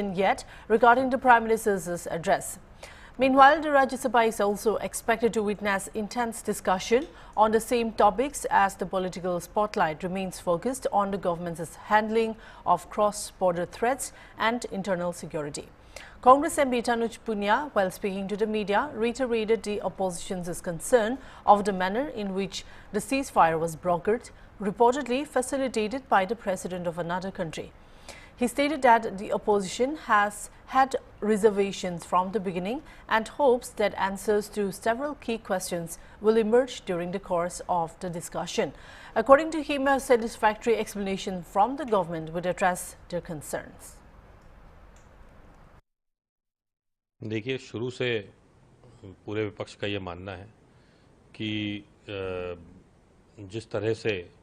yet regarding the Prime Minister's address. Meanwhile, the Rajya Sabha is also expected to witness intense discussion on the same topics as the political spotlight remains focused on the government's handling of cross-border threats and internal security. Congress MP Tanuj Punia, while speaking to the media, reiterated the opposition's concern of the manner in which the ceasefire was brokered, reportedly facilitated by the president of another country. He stated that the opposition has had reservations from the beginning and hopes that answers to several key questions will emerge during the course of the discussion. According to him, a satisfactory explanation from the government would address their concerns. देखिए, शुरू से पूरे विपक्ष का ये मानना है कि जिस तरह से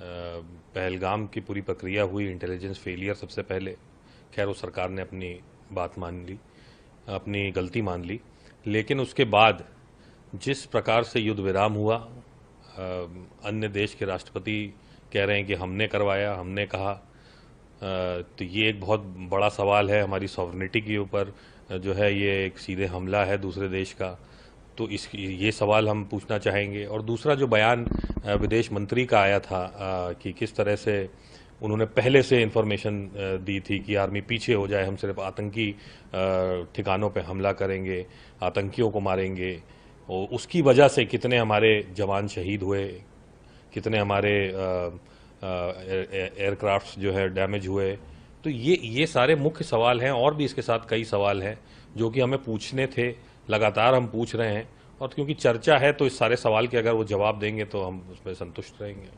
पहलगाम की पूरी प्रक्रिया हुई, इंटेलिजेंस फेलियर सबसे पहले, खैर वो सरकार ने अपनी बात मान ली, अपनी गलती मान ली, लेकिन उसके बाद जिस प्रकार से युद्ध विराम हुआ, अन्य देश के राष्ट्रपति कह रहे हैं कि हमने करवाया, हमने कहा, तो ये एक बहुत बड़ा सवाल है हमारी सॉवरेनिटी के ऊपर जो है, ये एक सीधे हमला है दूसरे देश का, तो ये सवाल हम पूछना चाहेंगे। और दूसरा जो बयान विदेश मंत्री का आया था कि किस तरह से उन्होंने पहले से इन्फॉर्मेशन दी थी कि आर्मी पीछे हो जाए, हम सिर्फ आतंकी ठिकानों पे हमला करेंगे, आतंकियों को मारेंगे, और उसकी वजह से कितने हमारे जवान शहीद हुए, कितने हमारे एयरक्राफ्ट जो है डैमेज हुए, तो ये सारे मुख्य सवाल हैं। और भी इसके साथ कई सवाल हैं जो कि हमें पूछने थे, लगातार हम पूछ रहे हैं, और क्योंकि चर्चा है तो इस सारे सवाल के अगर वो जवाब देंगे तो हम उसमें संतुष्ट रहेंगे।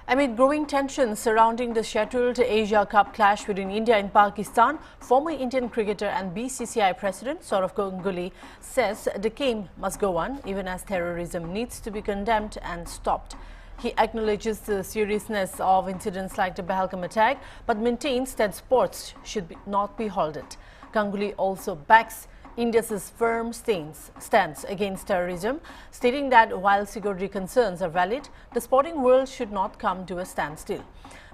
Amid growing tensions surrounding the scheduled Asia Cup clash between India and Pakistan, former Indian cricketer and BCCI President Sourav Ganguly says the game must go on even as terrorism needs to be condemned and stopped. He acknowledges the seriousness of incidents like the Pahalgam attack, but maintains that sports should not be halted. Ganguly also backs India's firm stance against terrorism, stating that while security concerns are valid, the sporting world should not come to a standstill.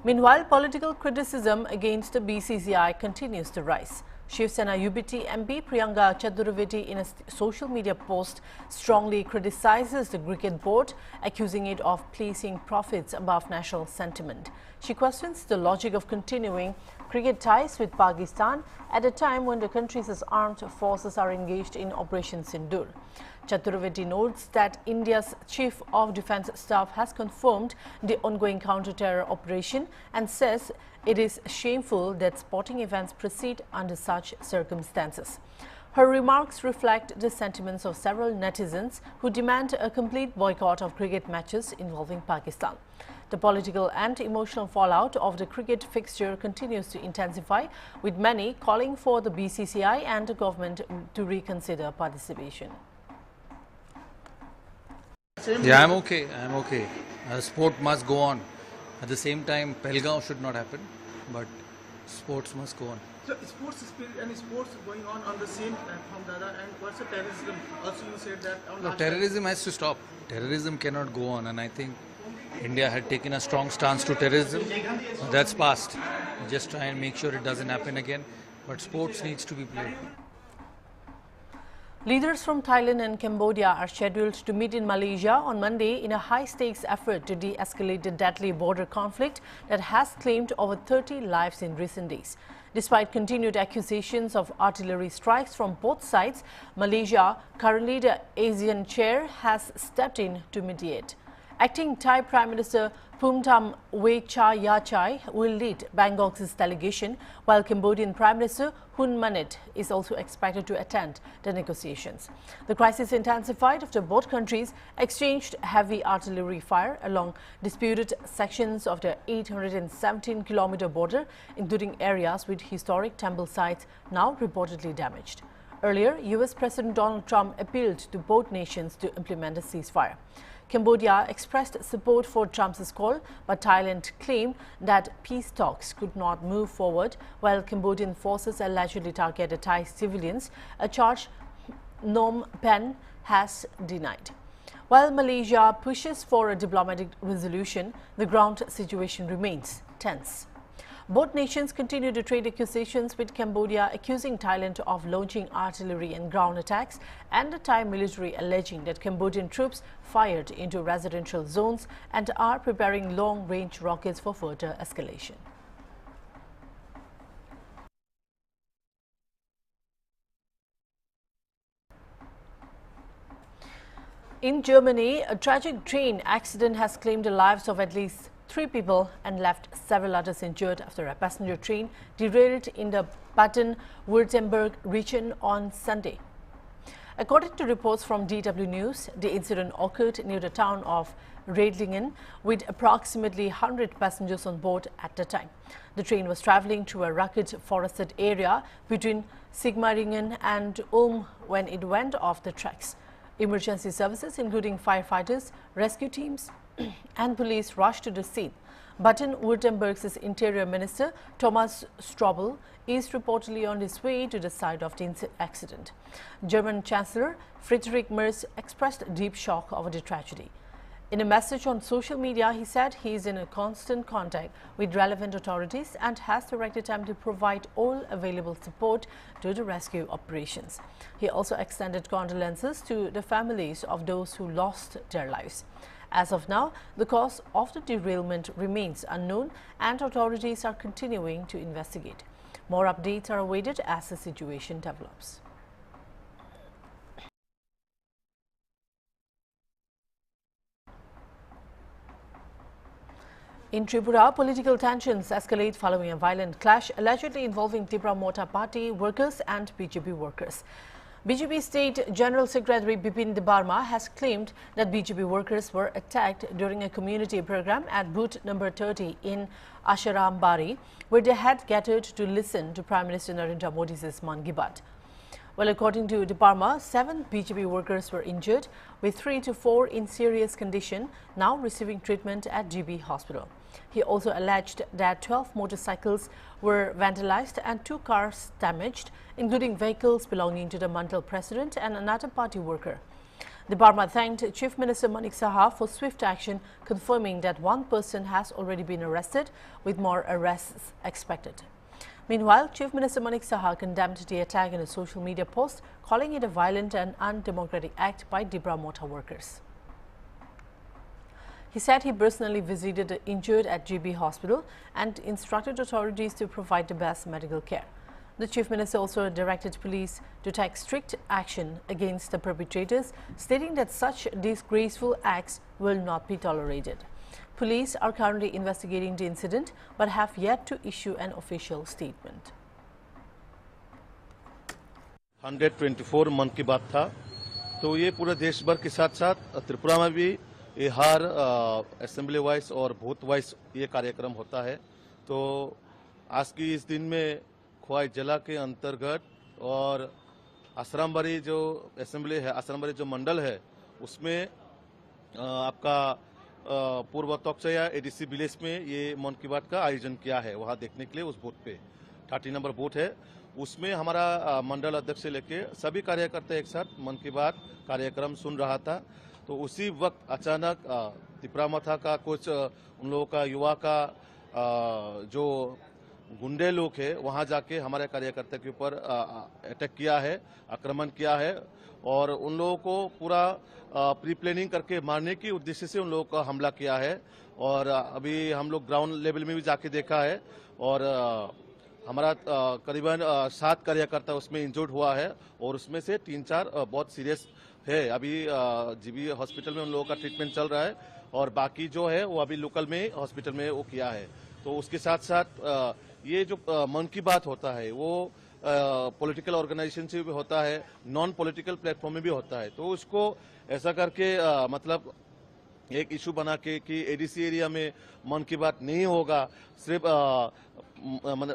Meanwhile, political criticism against the BCCI continues to rise. Shiv Sena UBT MP Priyanka Chaturvedi in a social media post strongly criticizes the cricket board, accusing it of placing profits above national sentiment. She questions the logic of continuing cricket ties with Pakistan at a time when the country's armed forces are engaged in Operation Sindoor. Chaturvedi notes that India's Chief of Defence Staff has confirmed the ongoing counter-terror operation and says it is shameful that sporting events proceed under such circumstances. Her remarks reflect the sentiments of several netizens who demand a complete boycott of cricket matches involving Pakistan. The political and emotional fallout of the cricket fixture continues to intensify, with many calling for the BCCI and the government to reconsider participation. Yeah, I'm okay. Sport must go on. At the same time, Pahalgam should not happen, but sports must go on. So, sports spirit and sports going on the same platform, Dada, and what's the terrorism? Also, you said that... No, terrorism has to stop. Terrorism cannot go on, and I think India had taken a strong stance to terrorism. That's past. Just try and make sure it doesn't happen again, but sports needs to be played. Leaders from Thailand and Cambodia are scheduled to meet in Malaysia on Monday in a high-stakes effort to de-escalate the deadly border conflict that has claimed over 30 lives in recent days. Despite continued accusations of artillery strikes from both sides, Malaysia, currently the ASEAN chair, has stepped in to mediate. Acting Thai Prime Minister Phumtham Wechayachai will lead Bangkok's delegation, while Cambodian Prime Minister Hun Manet is also expected to attend the negotiations. The crisis intensified after both countries exchanged heavy artillery fire along disputed sections of the 817-kilometer border, including areas with historic temple sites now reportedly damaged. Earlier, US President Donald Trump appealed to both nations to implement a ceasefire. Cambodia expressed support for Trump's call, but Thailand claimed that peace talks could not move forward, while Cambodian forces allegedly targeted Thai civilians, a charge Phnom Penh has denied. While Malaysia pushes for a diplomatic resolution, the ground situation remains tense. Both nations continue to trade accusations, with Cambodia accusing Thailand of launching artillery and ground attacks, and the Thai military alleging that Cambodian troops fired into residential zones and are preparing long-range rockets for further escalation. In Germany, a tragic train accident has claimed the lives of at least 3 people and left several others injured after a passenger train derailed in the Baden-Württemberg region on Sunday. According to reports from DW News, the incident occurred near the town of Redlingen with approximately 100 passengers on board at the time. The train was traveling through a rugged forested area between Sigmaringen and Ulm when it went off the tracks. Emergency services, including firefighters, rescue teams and police, rushed to the scene. Baden-Württemberg's Interior Minister Thomas Strobel is reportedly on his way to the site of the accident. German Chancellor Friedrich Merz expressed deep shock over the tragedy. In a message on social media, he said he is in a constant contact with relevant authorities and has directed them to provide all available support to the rescue operations. He also extended condolences to the families of those who lost their lives. As of now, the cause of the derailment remains unknown and authorities are continuing to investigate. More updates are awaited as the situation develops. In Tripura, political tensions escalate following a violent clash allegedly involving Tripura Mota Party workers and BJP workers. BJP State General Secretary Bipin Debarma has claimed that BJP workers were attacked during a community program at booth number 30 in Asharambari, where they had gathered to listen to Prime Minister Narendra Modi's Man Ki Baat. Well, according to Debarma, 7 BJP workers were injured, with 3 to 4 in serious condition now receiving treatment at GB Hospital. He also alleged that 12 motorcycles were vandalized and 2 cars damaged, including vehicles belonging to the Mandal president and another party worker. Debarma thanked Chief Minister Manik Saha for swift action, confirming that 1 person has already been arrested, with more arrests expected. Meanwhile, Chief Minister Manik Saha condemned the attack in a social media post, calling it a violent and undemocratic act by Tripura Mota workers. He said he personally visited the injured at GB Hospital and instructed authorities to provide the best medical care. The Chief Minister also directed police to take strict action against the perpetrators, stating that such disgraceful acts will not be tolerated. Police are currently investigating the incident but have yet to issue an official statement. 124 मन की बात था, तो ये पूरे देश भर के साथ साथ त्रिपुरा में भी ये हर असेंबली वाइज और बूथ वाइज ये कार्यक्रम होता है। तो आज की इस दिन में ख्वाई जिला के अंतर्गत और आश्रमबाड़ी जो असेंबली है, आश्रमबाड़ी जो मंडल है, उसमें आपका पूर्व तोक्चया एडीसी विलेज में ये मन की बात का आयोजन किया है। वहाँ देखने के लिए उस बूथ पे 30 नंबर बूथ है, उसमें हमारा मंडल अध्यक्ष से लेके सभी कार्यकर्ता एक साथ मन की बात कार्यक्रम सुन रहा था। तो उसी वक्त अचानक त्रिपुरा मथा का कुछ उन लोगों का युवा का जो गुंडे लोग है वहां जाके हमारे कार्यकर्ता के ऊपर अटैक किया है, आक्रमण किया है और उन लोगों को पूरा प्री प्लानिंग करके मारने की उद्देश्य से उन लोगों का हमला किया है। और अभी हम लोग ग्राउंड लेवल में भी जाके देखा है और हमारा करीबन 7 कार्यकर्ता उसमें इंजर्ड हुआ है और उसमें से 3-4 बहुत सीरियस है। अभी जीबी हॉस्पिटल में उन लोगों का ट्रीटमेंट चल रहा है और बाकी जो है वो अभी लोकल में हॉस्पिटल में वो किया है। तो उसके साथ साथ ये जो मन की बात होता है वो पॉलिटिकल ऑर्गेनाइजेशन से भी होता है, नॉन पॉलिटिकल प्लेटफॉर्म में भी होता है। तो उसको ऐसा करके मतलब एक इशू बना के कि एडीसी एरिया में मन की बात नहीं होगा, सिर्फ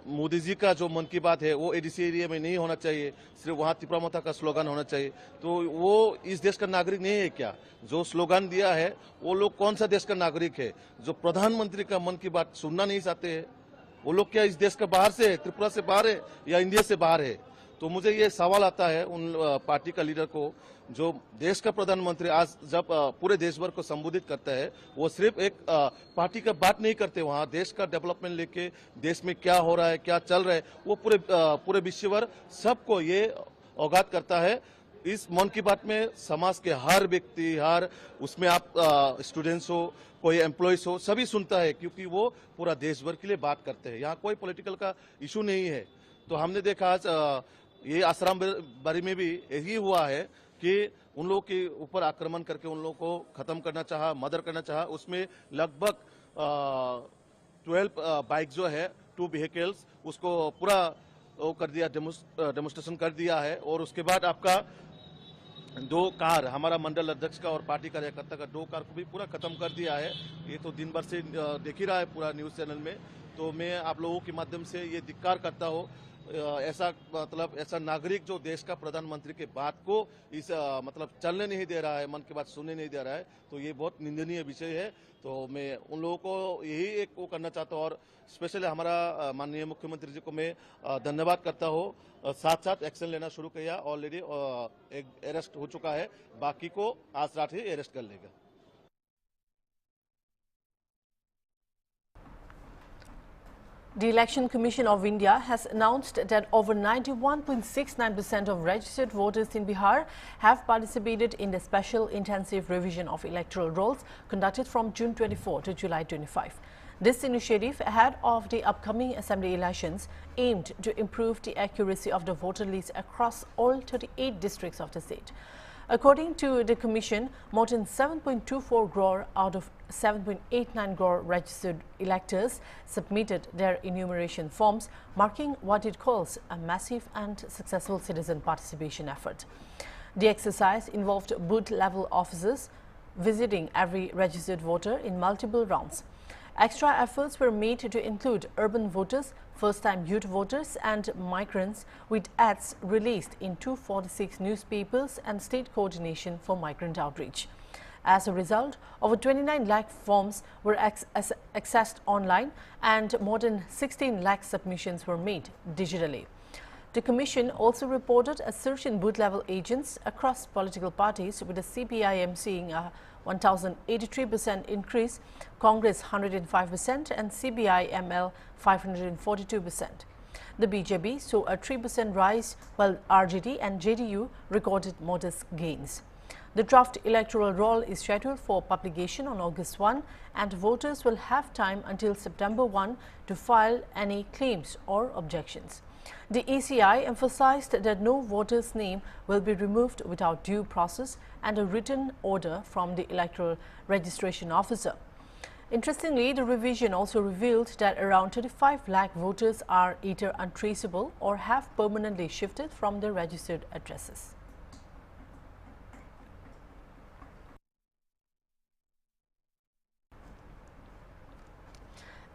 मोदी जी का जो मन की बात है वो एडीसी एरिया में नहीं होना चाहिए, सिर्फ वहाँ त्रिपुरा मथा का स्लोगन होना चाहिए। तो वो इस देश का नागरिक नहीं है क्या? जो स्लोगन दिया है वो लोग कौन सा देश का नागरिक है? जो प्रधानमंत्री का मन की बात सुनना नहीं चाहते हैं वो लोग क्या इस देश का बाहर से है, त्रिपुरा से बाहर है या इंडिया से बाहर है? तो मुझे ये सवाल आता है उन पार्टी का लीडर को, जो देश का प्रधानमंत्री आज जब पूरे देश भर को संबोधित करता है, वो सिर्फ एक पार्टी का बात नहीं करते, वहाँ देश का डेवलपमेंट लेके देश में क्या हो रहा है, क्या चल रहा है, वो पूरे विश्व भर सबको ये अवगत करता है। इस मन की बात में समाज के हर व्यक्ति, हर उसमें आप स्टूडेंट्स हो, कोई एम्प्लॉयज हो, सभी सुनता है, क्योंकि वो पूरा देश भर के लिए बात करते हैं। यहाँ कोई पॉलिटिकल का इशू नहीं है। तो हमने देखा आज ये आसाम बारी में भी यही हुआ है कि उन लोगों के ऊपर आक्रमण करके उन लोगों को खत्म करना चाहा, मर्डर करना चाहा। उसमें लगभग 12 बाइक जो है, 2 व्हीकल्स, उसको पूरा वो कर दिया, डेमोस्ट्रेशन कर दिया है। और उसके बाद आपका 2 कार, हमारा मंडल अध्यक्ष का और पार्टी कार्यकर्ता का 2 कार को भी पूरा खत्म कर दिया है। ये तो दिन भर से देख ही रहा है पूरा न्यूज चैनल में। तो मैं आप लोगों के माध्यम से ये धिक्कार करता हूँ, ऐसा मतलब ऐसा नागरिक जो देश का प्रधानमंत्री के बात को इस मतलब चलने नहीं दे रहा है, मन की बात सुनने नहीं दे रहा है, तो ये बहुत निंदनीय विषय है। तो मैं उन लोगों को यही एक वो करना चाहता हूँ, और स्पेशली हमारा माननीय मुख्यमंत्री जी को मैं धन्यवाद करता हूँ। साथ साथ एक्शन लेना शुरू किया, ऑलरेडी एक अरेस्ट हो चुका है, बाकी को आज रात ही अरेस्ट कर लेगा। The Election Commission of India has announced that over 91.69% of registered voters in Bihar have participated in the special intensive revision of electoral rolls conducted from June 24 to July 25. This initiative, ahead of the upcoming assembly elections, aimed to improve the accuracy of the voter list across all 38 districts of the state. According to the Commission, more than 7.24 crore out of 7.89 crore registered electors submitted their enumeration forms, marking what it calls a massive and successful citizen participation effort. The exercise involved booth-level officers visiting every registered voter in multiple rounds. Extra efforts were made to include urban voters, first-time youth voters and migrants, with ads released in 246 newspapers and state coordination for migrant outreach. As a result, over 29 lakh forms were accessed online and more than 16 lakh submissions were made digitally. The Commission also reported a surge in booth-level agents across political parties, with the CPIM seeing a 1,083% increase, Congress 105% and CBI-ML 542%. The BJP saw a 3% rise, while RJD and JDU recorded modest gains. The draft electoral roll is scheduled for publication on August 1, and voters will have time until September 1 to file any claims or objections. The ECI emphasized that no voter's name will be removed without due process and a written order from the electoral registration officer. Interestingly, the revision also revealed that around 35 lakh voters are either untraceable or have permanently shifted from their registered addresses.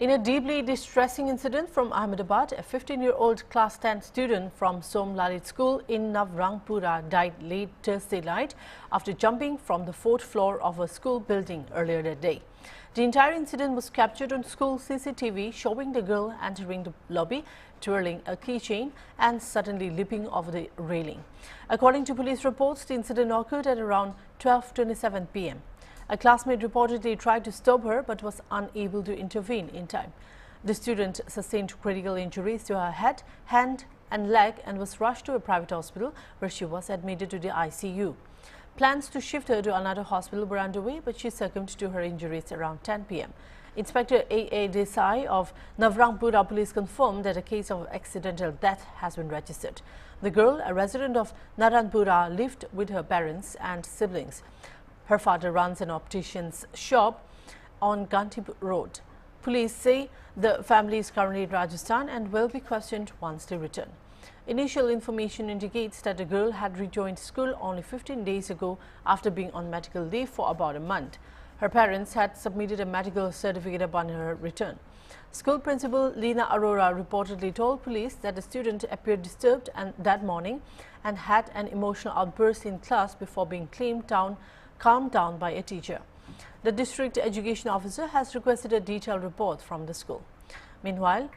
In a deeply distressing incident from Ahmedabad, a 15-year-old class 10 student from Somlalit School in Navrangpura died late Thursday night after jumping from the 4th floor of a school building earlier that day. The entire incident was captured on school CCTV, showing the girl entering the lobby, twirling a keychain and suddenly leaping over the railing. According to police reports, the incident occurred at around 12:27 p.m. A classmate reportedly tried to stop her but was unable to intervene in time. The student sustained critical injuries to her head, hand and leg and was rushed to a private hospital where she was admitted to the ICU. Plans to shift her to another hospital were underway, but she succumbed to her injuries around 10 p.m. Inspector A.A. Desai of Navrangpura Police confirmed that a case of accidental death has been registered. The girl, a resident of Naranpura, lived with her parents and siblings. Her father runs an optician's shop on Gantip Road. Police say the family is currently in Rajasthan and will be questioned once they return. Initial information indicates that the girl had rejoined school only 15 days ago after being on medical leave for about a month. Her parents had submitted a medical certificate upon her return. School principal Leena Arora reportedly told police that the student appeared disturbed that morning and had an emotional outburst in class before being calmed down by a teacher. The district education officer has requested a detailed report from the school. Meanwhile,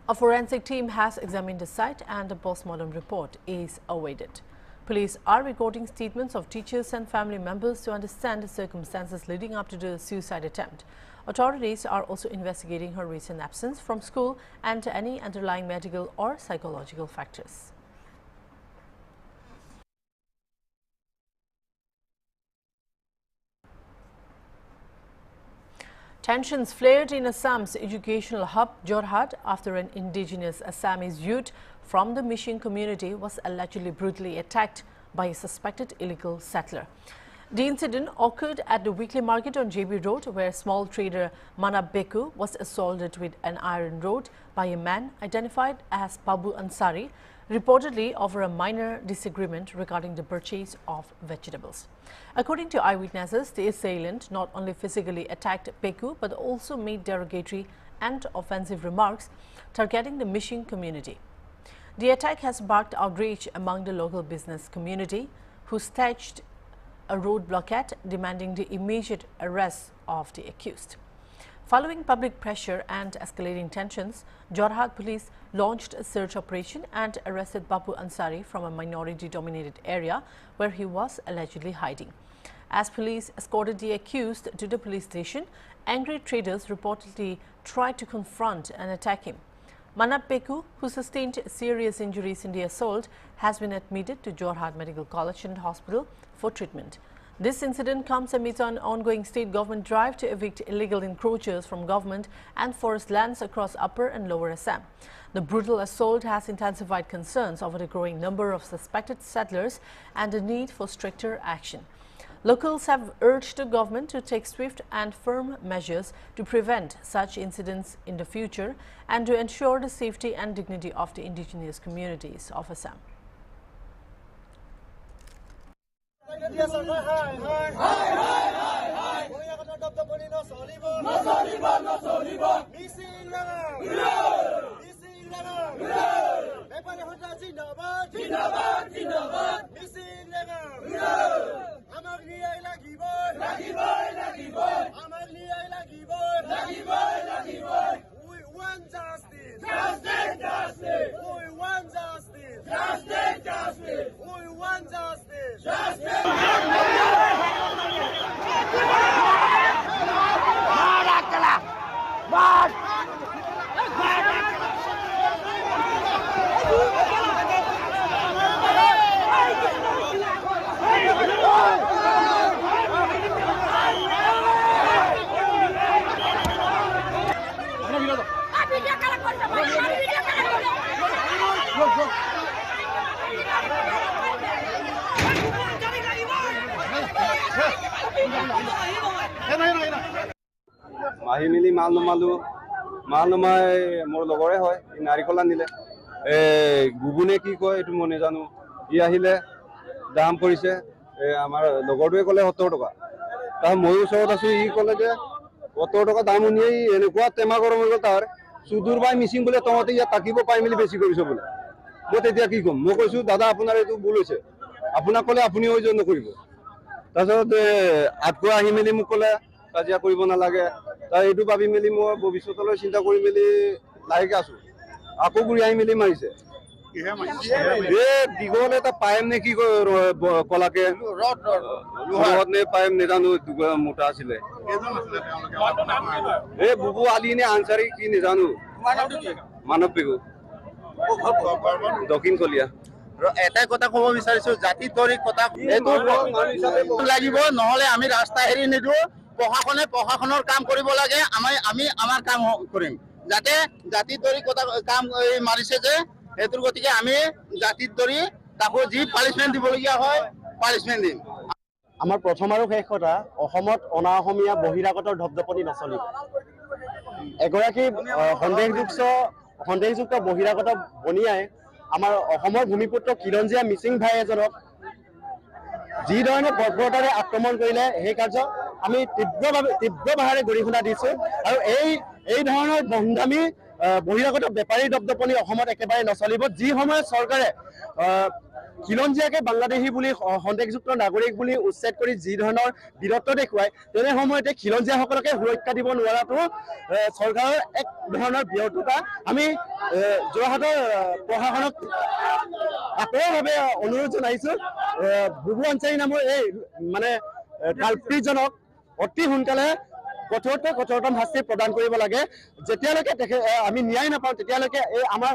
A forensic team has examined the site and a post-mortem report is awaited. Police are recording statements of teachers and family members to understand the circumstances leading up to the suicide attempt. Authorities are also investigating her recent absence from school and any underlying medical or psychological factors. Tensions flared in Assam's educational hub, Jorhat, after an indigenous Assamese youth from the Mission community was allegedly brutally attacked by a suspected illegal settler. The incident occurred at the weekly market on JB Road, where small trader Manab Beku was assaulted with an iron rod by a man identified as Babu Ansari, reportedly over a minor disagreement regarding the purchase of vegetables. According to eyewitnesses, the assailant not only physically attacked Beku but also made derogatory and offensive remarks targeting the Mission community. The attack has sparked outrage among the local business community, who staged a road blockade demanding the immediate arrest of the accused. Following public pressure and escalating tensions, Jorhat police launched a search operation and arrested Babu Ansari from a minority-dominated area where he was allegedly hiding. As police escorted the accused to the police station, angry traders reportedly tried to confront and attack him. Manab Beku, who sustained serious injuries in the assault, has been admitted to Jorhat Medical College and Hospital for treatment. This incident comes amid an ongoing state government drive to evict illegal encroachers from government and forest lands across Upper and Lower Assam. The brutal assault has intensified concerns over the growing number of suspected settlers and the need for stricter action. Locals have urged the government to take swift and firm measures to prevent such incidents in the future and to ensure the safety and dignity of the indigenous communities of Assam. Mahi মিলি মাল নমাই মোৰ লগৰে হয় নাৰিকল আনিলে গুগুনে কি কয় এইটো মই নাজানো ই আহিলে দাম পৰিছে আমাৰ লগৰটোৱে ক'লে 70 টকা তাৰ মই ওচৰত আছো ই ক'লে যে 70 টকা দাম উনি এনেকুৱা টেমা গৰম হৈ গ'ল তাৰ সুদূৰ বাই মিচিং বোলে তহঁতে ইয়াত থাকিব পাই মিলি বেছি কৰিছ বোলে মই তেতিয়া কি ক'ম মই কৈছো দাদা আপোনাৰ এইটো ভুল হৈছে আপোনাক ক'লে আপুনি হৈ যোৱা নকৰিব তাৰপিছত আতকো আহি মিলি মোক ক'লে কাজিয়া কৰিব নালাগে তাই এইটো ভাবি মিলি মই ভৱিষ্যতলৈ চিন্তা কৰি মিলি লাহেকে আছো আকৌ ঘূৰি আহি মিলি মাৰিছে দীঘল এটা পাইম নে কি কলাকে ৰদ নে পাইম নেজানো মোটা আছিলে বুবু আলি নে আনচাৰি কি নেজানো মানৱ বিহু দক্ষিণ কলীয়া এটাই কথা ক'ব বিচাৰিছো জাতি তৰি কথা লাগিব নহলে আমি ৰাস্তা এৰি নিদিওঁ প্ৰশাসনে প্ৰশাসনৰ কাম কৰিব লাগে আমি আমাৰ কাম কৰিম যাতে জাতি তৰি কথা কাম মাৰিছে যে এটোৰ গতিকে আমি জাতি তৰি তাকো যি পানিশমেন্ট দিবলগীয়া হয় পানিশমেন্ট দিম আমাৰ প্ৰথম আৰু শেষ কথা অসমত অনা অসমীয়া বহিৰাগতৰ ধপধপনি নচলিব এগৰাকী সন্দেহযুক্ত বহিৰাগত বনিয়াই আমাৰ অসমৰ ভূমিপুত্ৰ কিৰঞ্জীয়া মিচিং ভাই এজনক যি ধৰণে বৰ্বৰতাৰে আক্ৰমণ কৰিলে সেই কাৰ্য আমি তীব্ৰভাৱে গৰিহণা দিছো আৰু এই ধৰণৰ বংগামী বহিৰাগত বেপাৰী দপদপনি অসমত একেবাৰে নচলিব যি সময়ত চৰকাৰে খিলঞ্জীয়াকে বাংলাদেশী বুলি সন্দেহযুক্ত নাগৰিক বুলি উচ্ছেদ কৰি যি ধৰণৰ বীৰত্ব দেখুৱায় তেনে সময়তে খিলঞ্জীয়াসকলকে সুৰক্ষা দিব নোৱাৰাটো চৰকাৰৰ এক ধৰণৰ ব্যৰ্থতা। আমি যোৰহাটৰ প্ৰশাসনক আকুলভাৱে অনুৰোধ জনাইছোঁ বুবু আনচাৰী নামৰ এই মানে কালপ্ৰিটজনক অতি সোনকালে কঠোৰতম শাস্তি প্ৰদান কৰিব লাগে। যেতিয়ালৈকে আমি ন্যায় নাপাওঁ তেতিয়ালৈকে এই আমাৰ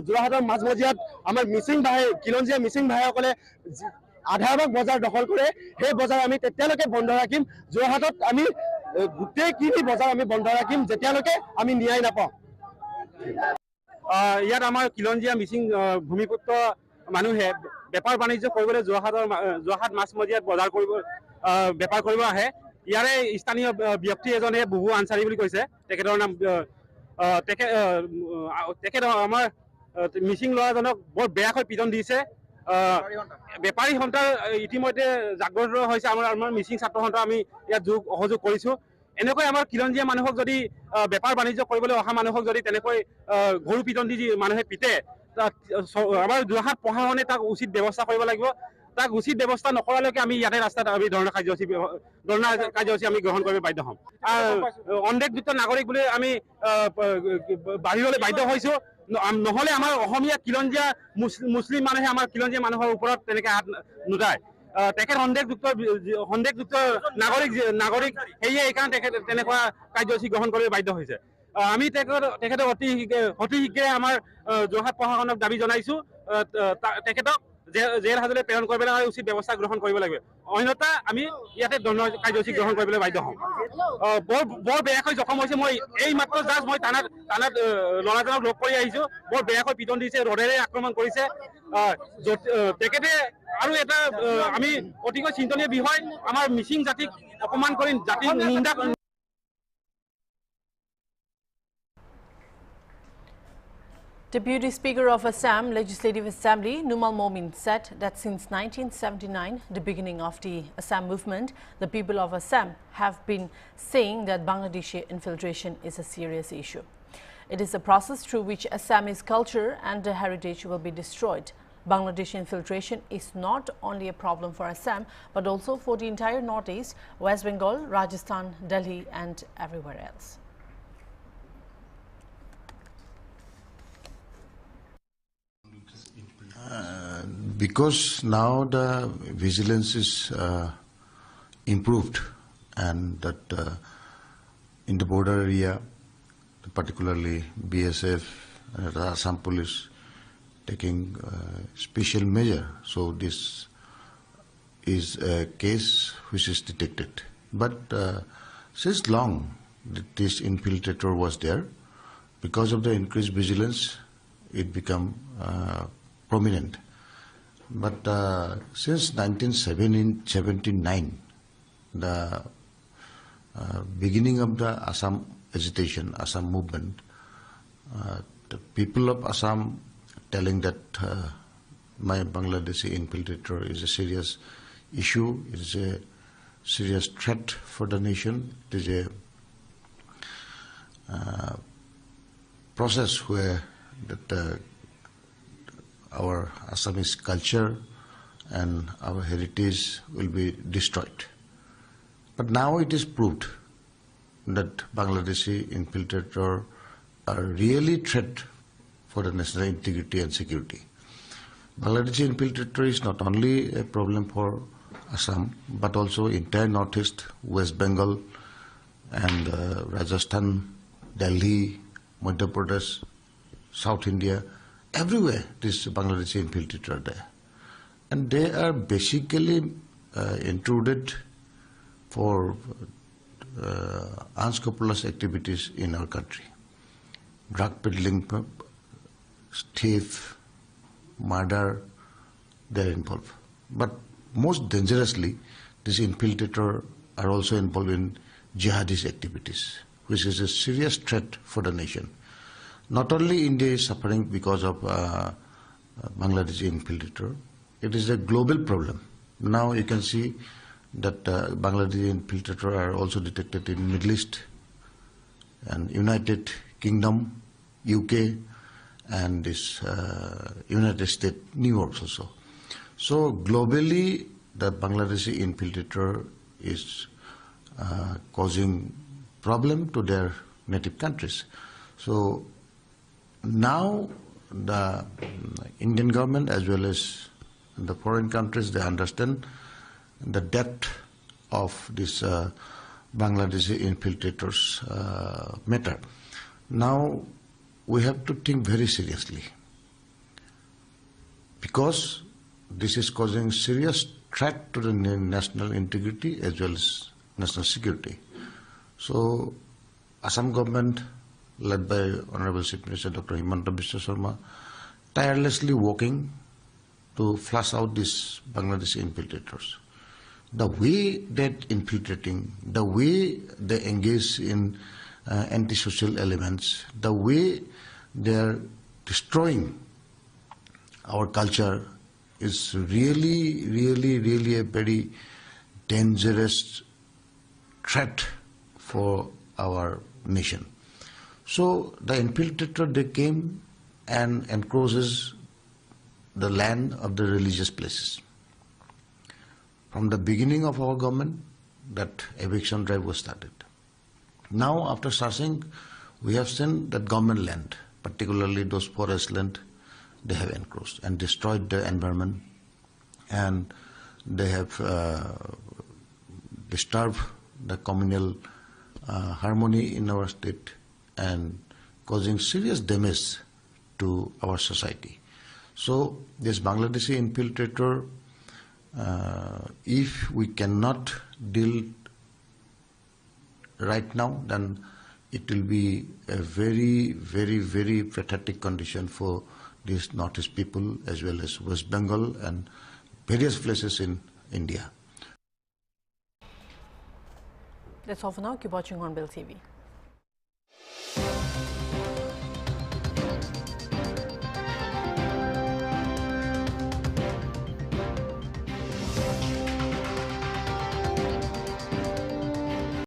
যোৰহাটৰ মাজমজিয়াত আমাৰ মিচিং ভাই খিলঞ্জীয়া মিচিং ভাইসকলে আধাভাগ বজাৰ দখল কৰে, সেই বজাৰ আমি তেতিয়ালৈকে বন্ধ ৰাখিম। যোৰহাটত আমি গোটেইখিনি বজাৰ আমি বন্ধ ৰাখিম যেতিয়ালৈকে আমি ন্যায় নাপাওঁ। ইয়াত আমাৰ খিলঞ্জীয়া মিচিং ভূমিপুত্ৰ মানুহে বেপাৰ বাণিজ্য কৰিবলৈ যোৰহাট মাছমজিয়াত বজাৰ কৰিব বেপাৰ কৰিব আহে। ইয়াৰে স্থানীয় ব্যক্তি এজনে বুবু আনচাৰী বুলি কৈছে, তেখেতৰ নাম তেখেত আমাৰ মিচিং ল'ৰাজনক বৰ বেয়াকৈ পিটন দিছে। বেপাৰী সন্থাৰ ইতিমধ্যে জাগ্ৰত হৈছে। আমাৰ মিচিং ছাত্ৰ সন্থা আমি ইয়াত সহযোগ কৰিছোঁ। এনেকৈ আমাৰ খিলঞ্জীয়া মানুহক যদি বেপাৰ বাণিজ্য কৰিবলৈ অহা মানুহক যদি তেনেকৈ গৰু পিটন দি মানুহে পিটে, আমাৰ যোৰহাট প্ৰশাসনে তাক উচিত ব্যৱস্থা কৰিব লাগিব। তাক উচিত ব্যৱস্থা নকৰালৈকে আমি ইয়াতে ৰাস্তাত আমি ধৰ্ণা কাৰ্যসূচী আমি গ্ৰহণ কৰিব বাধ্য হ'ম। সন্দেহযুক্ত নাগৰিক বুলি আমি বাহিৰলৈ বাধ্য হৈছোঁ। নহ'লে আমাৰ অসমীয়া খিলঞ্জীয়া মুছলিম মানুহে আমাৰ খিলঞ্জীয়া মানুহৰ ওপৰত তেনেকৈ হাত নুঠায়। তেখেত সন্দেহযুক্ত নাগৰিক সেয়ে এইকাৰণে তেখেত তেনেকুৱা কাৰ্যসূচী গ্ৰহণ কৰিব বাধ্য হৈছে। আমি তেখেতক অতি শীঘ্ৰে আমাৰ যোৰহাট প্ৰশাসনক দাবী জনাইছোঁ তেখেতক জেল হাজতলৈ প্ৰেৰণ কৰিবলৈ উচিত ব্যৱস্থা গ্ৰহণ কৰিব লাগিব। অন্যথা আমি ইয়াতে দণ্ড কাৰ্যসূচী গ্ৰহণ কৰিবলৈ বাধ্য হ'ম। বৰ বেয়াকৈ জখম হৈছে। মই এই মাত্ৰ জাষ্ট মই থানাত ল'ৰাজনক লগ কৰি আহিছোঁ। বৰ বেয়াকৈ পিটন দিছে, ৰডেৰে আক্ৰমণ কৰিছে তেখেতে। আৰু এটা আমি অতিকৈ চিন্তনীয় বিষয়, আমাৰ মিচিং জাতিক অপমান কৰি জাতিৰ নিন্দা। Deputy Speaker of Assam Legislative Assembly Numal Momin said that since 1979, the beginning of the Assam movement, the people of Assam have been saying that Bangladeshi infiltration is a serious issue. It is a process through which Assamese culture and heritage will be destroyed. Bangladeshi infiltration is not only a problem for Assam, but also for the entire Northeast, West Bengal, Rajasthan, Delhi and everywhere else. Because now the vigilance is improved, and that in the border area, particularly BSF, Assam police taking special measure. So this is a case which is detected. But since long this infiltrator was there, because of the increased vigilance, it became prominent. But since 1979, the beginning of the Assam agitation, Assam movement, the people of Assam telling that my Bangladeshi infiltrator is a serious issue, it is a serious threat for the nation, it is a process where that our Assamese culture and our heritage will be destroyed. But now it is proved that Bangladeshi infiltrator are really threat for the national integrity and security. Bangladeshi infiltrator is not only a problem for Assam, but also entire Northeast, West Bengal, and Rajasthan, Delhi, Madhya Pradesh, South India. Everywhere this Bangladeshi infiltrator are there, and they are basically intruded for unscrupulous activities in our country. Drug peddling, thief, murder, they are involved. But most dangerously, these infiltrators are also involved in jihadist activities, which is a serious threat for the nation. Not only India is suffering because of Bangladeshi infiltrator, it is a global problem. Now you can see that Bangladeshi infiltrator are also detected in Middle East and United Kingdom, UK, and this United States, New York also. So globally, the Bangladeshi infiltrator is causing problem to their native countries. So now the Indian government as well as the foreign countries, they understand the depth of this Bangladeshi infiltrators matter. Now we have to think very seriously, because this is causing serious threat to the national integrity as well as national security. So Assam government, led by Honorable Chief Minister Dr. Himanta Biswa Sharma, tirelessly working to flush out these Bangladeshi infiltrators. The way that infiltrating, the way they engage in anti-social elements, the way they are destroying our culture is really a very dangerous threat for our nation. So the infiltrator, they came and encroaches the land of the religious places. From the beginning of our government, that eviction drive was started. Now after searching, we have seen that government land, particularly those forest land, they have encroached and destroyed the environment, and they have disturbed the communal harmony in our state and causing serious damage to our society. So this Bangladeshi infiltrator, if we cannot deal right now, then it will be a very pathetic condition for these Northeast people as well as West Bengal and various places in India. That's all for now. Keep watching Hornbill TV.